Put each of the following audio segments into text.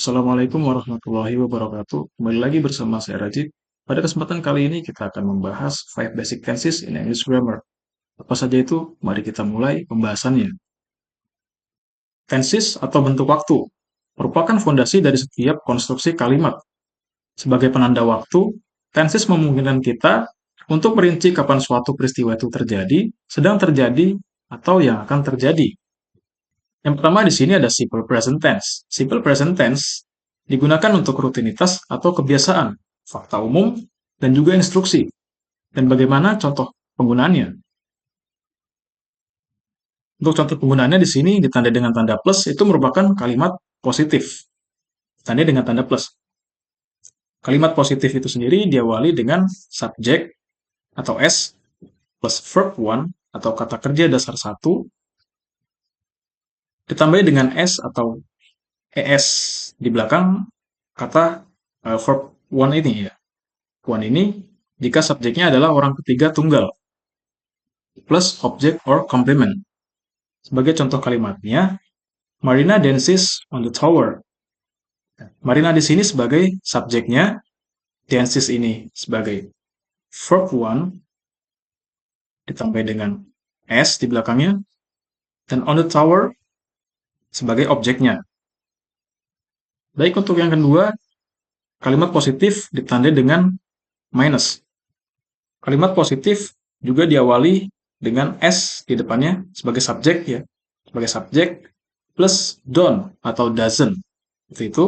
Assalamualaikum warahmatullahi wabarakatuh. Kembali lagi bersama saya Rajib. Pada kesempatan kali ini kita akan membahas 5 basic tenses in English grammar. Apa saja itu? Mari kita mulai pembahasannya. Tenses atau bentuk waktu merupakan fondasi dari setiap konstruksi kalimat. Sebagai penanda waktu, tenses memungkinkan kita untuk merinci kapan suatu peristiwa itu terjadi, sedang terjadi, atau yang akan terjadi. Yang pertama di sini ada simple present tense. Simple present tense digunakan untuk rutinitas atau kebiasaan, fakta umum, dan juga instruksi. Dan bagaimana contoh penggunaannya? Untuk contoh penggunaannya di sini ditandai dengan tanda plus itu merupakan kalimat positif. Ditandai dengan tanda plus. Kalimat positif itu sendiri diawali dengan subjek atau S plus verb one atau kata kerja dasar satu ditambah dengan S atau ES di belakang kata verb one ini ya. One ini jika subjeknya adalah orang ketiga tunggal plus object or complement. Sebagai contoh kalimatnya, Marina dances on the tower. Marina di sini sebagai subjeknya, dances ini sebagai verb one ditambah dengan S di belakangnya, dan on the tower sebagai objeknya. Baik, untuk yang kedua, kalimat positif ditandai dengan minus. Kalimat positif juga diawali dengan S di depannya sebagai subjek ya, sebagai subjek plus don't atau doesn't. Seperti itu.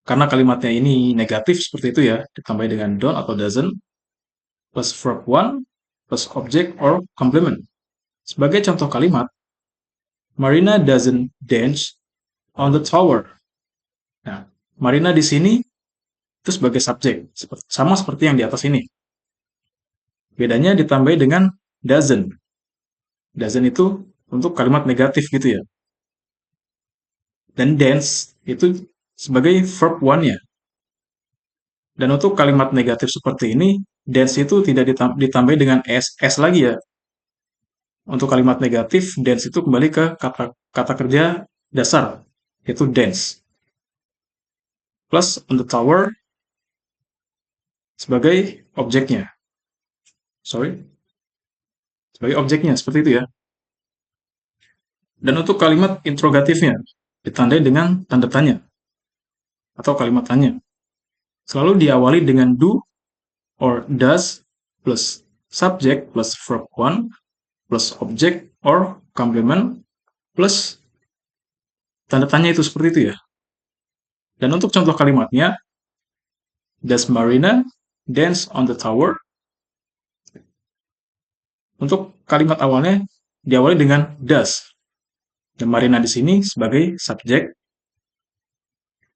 Karena kalimatnya ini negatif seperti itu ya, ditambah dengan don't atau doesn't plus verb one plus object or complement. Sebagai contoh kalimat, Marina doesn't dance on the tower. Nah, Marina di sini itu sebagai subjek, sama seperti yang di atas ini. Bedanya ditambah dengan doesn't. Doesn't itu untuk kalimat negatif gitu ya. Dan dance itu sebagai verb one-nya. Dan untuk kalimat negatif seperti ini, dance itu tidak ditambah dengan S lagi ya. Untuk kalimat negatif, dance itu kembali ke kata kerja dasar, yaitu dance. Plus on the tower sebagai objeknya. Sebagai objeknya, seperti itu ya. Dan untuk kalimat interrogatifnya, ditandai dengan tanda tanya atau kalimat tanya. Selalu diawali dengan do or does plus subject plus verb one plus object or complement plus tanda tanya itu seperti itu ya. Dan untuk contoh kalimatnya, does Marina dance on the tower? Untuk kalimat awalnya diawali dengan does. Dan Marina di sini sebagai subjek.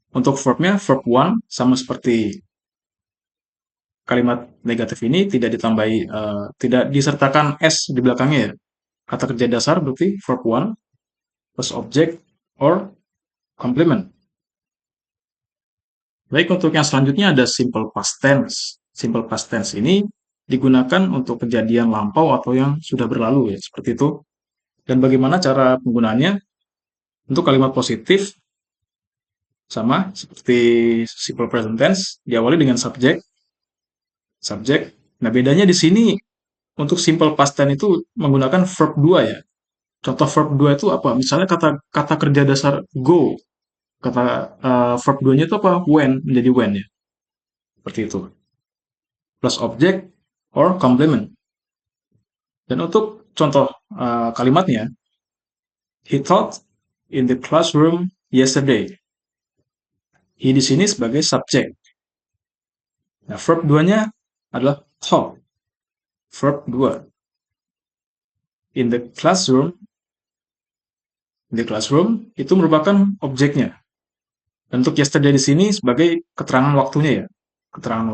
Untuk verbnya, verb one sama seperti kalimat negatif ini tidak ditambahi, tidak disertakan S di belakangnya ya. Kata kerja dasar berarti verb one plus object or complement. Baik, untuk yang selanjutnya ada simple past tense. Simple past tense ini digunakan untuk kejadian lampau atau yang sudah berlalu ya, seperti itu. Dan bagaimana cara penggunaannya? Untuk kalimat positif sama seperti simple present tense, diawali dengan subjek. Subjek. Nah, bedanya di sini untuk simple past tense itu menggunakan verb 2 ya. Contoh verb 2 itu apa? Misalnya kata kerja dasar go. Kata verb 2-nya itu apa? When, menjadi when ya. Seperti itu. Plus object or complement. Dan untuk contoh kalimatnya, he taught in the classroom yesterday. He di sini sebagai subjek. Nah, verb 2-nya adalah taught. Verb 2. In the classroom itu merupakan objeknya. Dan untuk yesterday di sini sebagai keterangan waktunya ya. Keterangan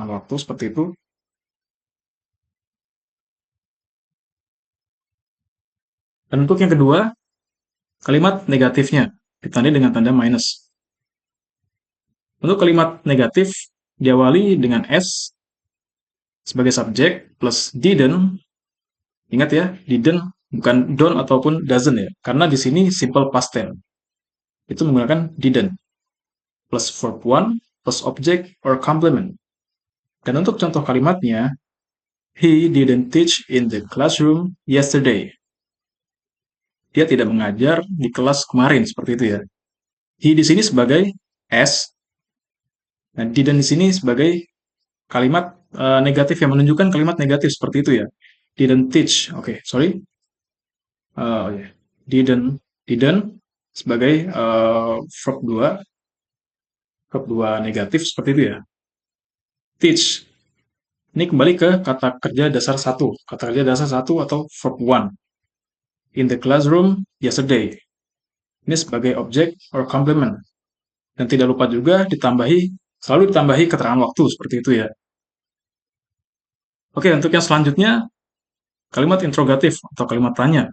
waktu seperti itu. Dan untuk yang kedua, kalimat negatifnya ditandai dengan tanda minus. Untuk kalimat negatif diawali dengan S sebagai subjek plus didn't. Ingat ya, didn't bukan don't ataupun doesn't ya. Karena di sini simple past tense. itu menggunakan didn't plus verb one plus object or complement. Dan untuk contoh kalimatnya, he didn't teach in the classroom yesterday. Dia tidak mengajar di kelas kemarin, seperti itu ya. He di sini sebagai S, dan didn't di sini sebagai kalimat negatif yang menunjukkan kalimat negatif, seperti itu ya. Didn't teach, oke, sorry. Yeah. Didn't sebagai verb 2 negatif, seperti itu ya. Teach, ini kembali ke kata kerja dasar satu, kata kerja dasar satu atau verb one. In the classroom yesterday. Ini sebagai objek or complement. Dan tidak lupa juga selalu ditambahi keterangan waktu, seperti itu ya. Oke, untuk yang selanjutnya, kalimat interrogatif atau kalimat tanya.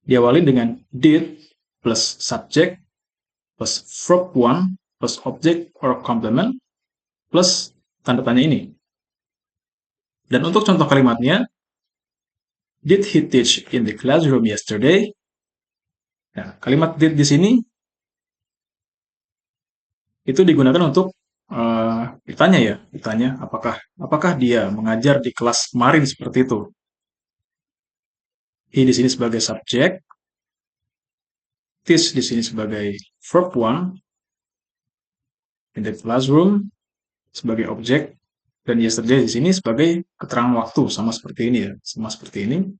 Diawali dengan did plus subject plus verb one plus object or complement plus tanda tanya ini. Dan untuk contoh kalimatnya, did he teach in the classroom yesterday? Nah, kalimat did di sini itu digunakan untuk ditanya ya, ditanya apakah dia mengajar di kelas kemarin, seperti itu. He di sini sebagai subjek, teach di sini sebagai verb one, in the classroom sebagai objek, dan yesterday di sini sebagai keterangan waktu, sama seperti ini ya, sama seperti ini,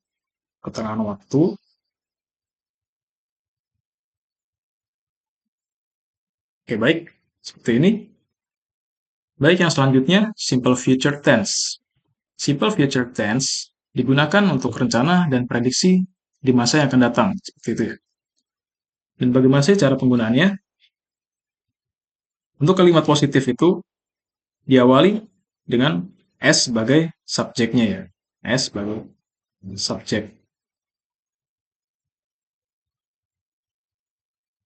keterangan waktu. Oke, baik, seperti ini. Baik, yang selanjutnya, simple future tense. Simple future tense digunakan untuk rencana dan prediksi di masa yang akan datang, seperti itu ya. Dan bagaimana sih cara penggunaannya? Untuk kalimat positif itu diawali dengan S sebagai subjeknya ya. S sebagai subjek.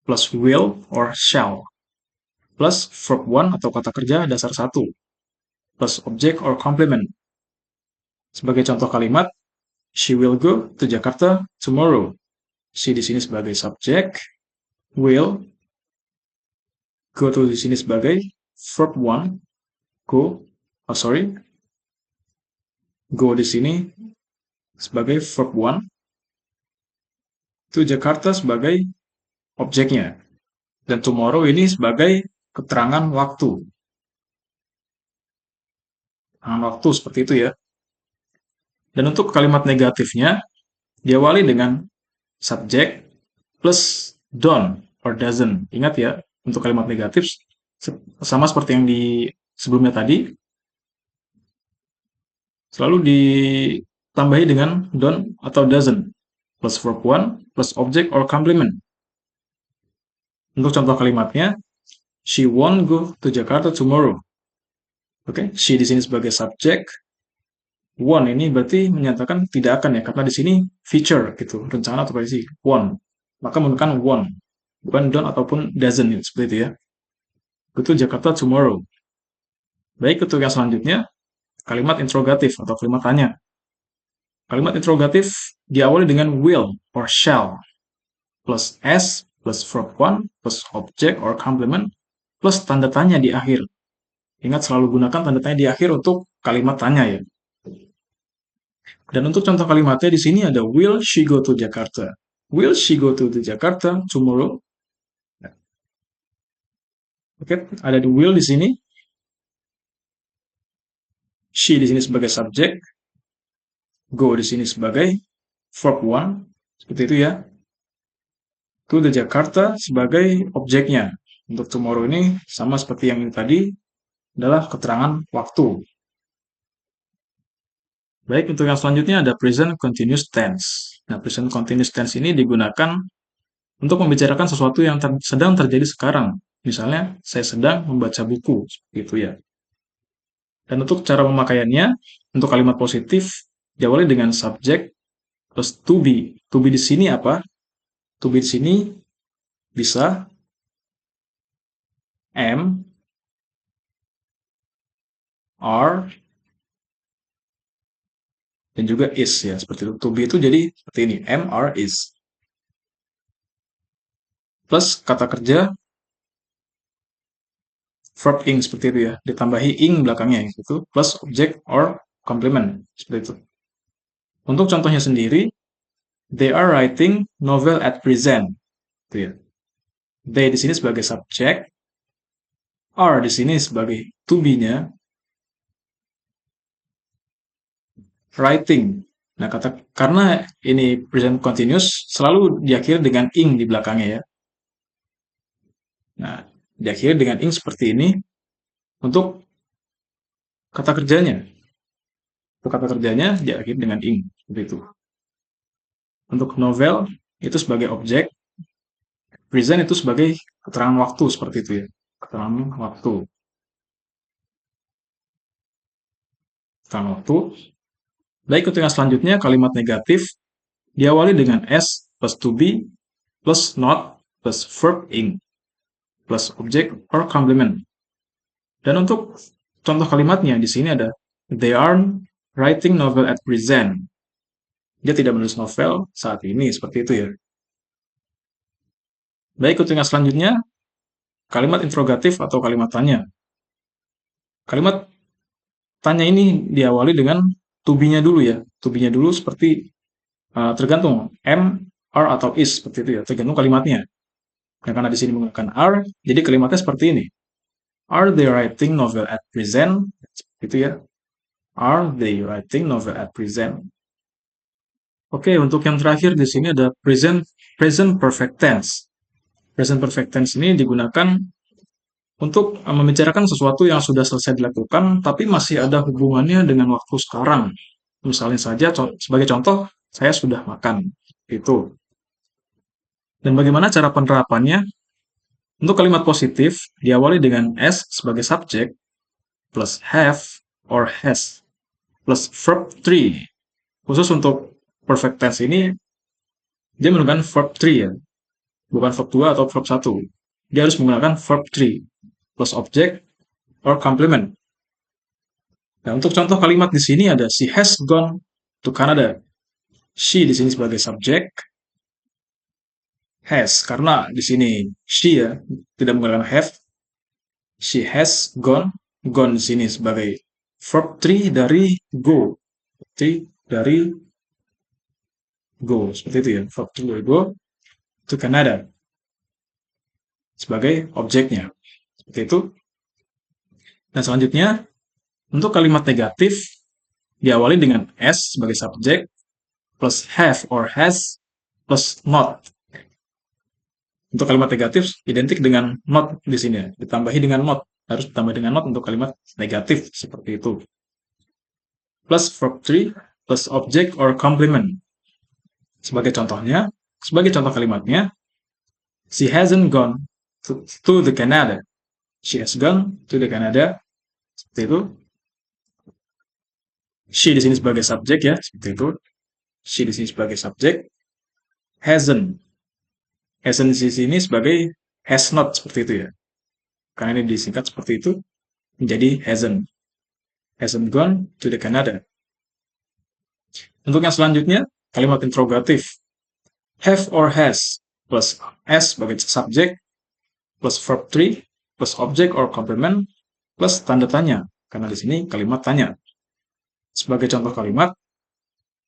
Plus will or shall. Plus verb one atau kata kerja dasar satu. Plus object or complement. Sebagai contoh kalimat, she will go to Jakarta tomorrow. She di sini sebagai subjek, will, go to di sini sebagai verb one, go, go di sini sebagai verb one, to Jakarta sebagai objeknya, dan tomorrow ini sebagai keterangan waktu. Keterangan waktu, seperti itu ya. Dan untuk kalimat negatifnya, diawali dengan subjek plus don't or doesn't. Ingat ya, untuk kalimat negatif sama seperti yang di sebelumnya tadi, selalu ditambahi dengan don't atau doesn't plus verb one plus object or complement. Untuk contoh kalimatnya, she won't go to Jakarta tomorrow. Oke, she di sini sebagai subjek, won't ini berarti menyatakan tidak akan ya, karena di sini feature gitu, rencana atau prediksi, won't. Maka menggunakan won't, bukan don't ataupun doesn't, seperti itu ya. Itu Jakarta tomorrow. Baik, untuk yang selanjutnya, kalimat interrogatif atau kalimat tanya. Kalimat interrogatif diawali dengan will or shall plus s plus verb one plus object or complement plus tanda tanya di akhir. Ingat, selalu gunakan tanda tanya di akhir untuk kalimat tanya ya. Dan untuk contoh kalimatnya di sini ada will she go to Jakarta. Will she go to Jakarta tomorrow? Oke, ada di will di sini. She di sini sebagai subjek, go di sini sebagai verb one, seperti itu ya. To Jakarta sebagai objeknya. Untuk tomorrow ini sama seperti yang tadi, adalah keterangan waktu. Baik, untuk yang selanjutnya ada present continuous tense. Nah, present continuous tense ini digunakan untuk membicarakan sesuatu yang sedang terjadi sekarang. Misalnya, saya sedang membaca buku, seperti itu ya. Dan untuk cara pemakaiannya, untuk kalimat positif, diawali dengan subjek plus to be. To be di sini apa? To be di sini bisa am, are, dan juga is ya, seperti itu. To be itu jadi seperti ini, am, are, is. plus kata kerja verb ing seperti itu ya, ditambahi ing belakangnya itu plus object or complement seperti itu. Untuk contohnya sendiri, they are writing novel at present. Gitu ya. They di sini sebagai subjek, are di sini sebagai to be-nya, writing. Nah, karena ini present continuous selalu diakhiri dengan ing di belakangnya ya. Nah, diakhiri dengan ing seperti ini untuk kata kerjanya. Untuk kata kerjanya diakhiri dengan ing seperti itu. Untuk novel itu sebagai objek, present itu sebagai keterangan waktu seperti itu ya. Keterangan waktu. Keterangan waktu. Baik, untuk yang selanjutnya kalimat negatif diawali dengan s plus to be plus not plus verb ing plus object or complement. Dan untuk contoh kalimatnya di sini ada they aren't writing novel at present. Dia tidak menulis novel saat ini seperti itu ya. Baik, untuk yang selanjutnya kalimat interrogatif atau kalimat tanya. Kalimat tanya ini diawali dengan to be-nya dulu ya. To be-nya dulu seperti tergantung am, are atau is seperti itu ya. Tergantung kalimatnya. Nah, karena di sini menggunakan are, jadi kalimatnya seperti ini. Are they writing novel at present? Gitu ya. Are they writing novel at present? Oke, untuk yang terakhir di sini ada present perfect tense. Present perfect tense ini digunakan untuk membicarakan sesuatu yang sudah selesai dilakukan, tapi masih ada hubungannya dengan waktu sekarang. Misalnya saja, sebagai contoh, saya sudah makan. Itu. Dan bagaimana cara penerapannya? Untuk kalimat positif, diawali dengan s sebagai subjek, plus have or has, plus verb 3. Khusus untuk perfect tense ini, dia menggunakan verb 3 ya, bukan verb 2 atau verb 1. Dia harus menggunakan verb 3, plus object or complement. Nah, untuk contoh kalimat di sini ada she has gone to Canada. She di sini sebagai subjek, has karena di sini she ya, tidak menggunakan have. She has gone, gone di sini sebagai verb 3 dari go. 3 dari go, seperti itu ya. Verb 3 dari go to Canada sebagai objeknya. Seperti itu. Dan selanjutnya, untuk kalimat negatif diawali dengan s sebagai subjek plus have or has plus not. Untuk kalimat negatif identik dengan not di sini, ditambahi dengan not, harus ditambah dengan not untuk kalimat negatif seperti itu. Plus verb 3 plus object or complement. Sebagai contohnya, sebagai contoh kalimatnya, she hasn't gone to the Canada. She has gone to the Canada. Seperti itu. She di sini sebagai subjek ya, seperti itu. She di sini sebagai subjek. Hasn't. Hasn't di sini sebagai has not, seperti itu ya. Karena ini disingkat seperti itu, menjadi hasn't. Hasn't gone to the Canada. Untuk yang selanjutnya, kalimat interrogatif. Have or has plus s sebagai subjek plus verb 3 plus object or complement plus tanda tanya. Karena di sini kalimat tanya. Sebagai contoh kalimat,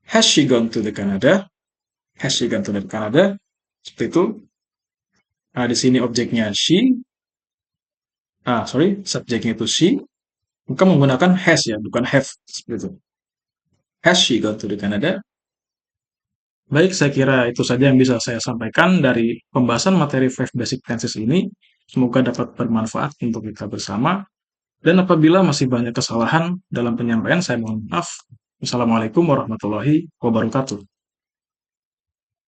has she gone to the Canada? Has she gone to the Canada? Seperti itu. Nah, di sini objeknya she. Subjeknya itu she. Maka menggunakan has ya, bukan have. Seperti itu. Has she gone to the Canada? Baik, saya kira itu saja yang bisa saya sampaikan dari pembahasan materi 5 Basic Tenses ini. Semoga dapat bermanfaat untuk kita bersama. Dan apabila masih banyak kesalahan dalam penyampaian, saya mohon maaf. Wassalamualaikum warahmatullahi wabarakatuh.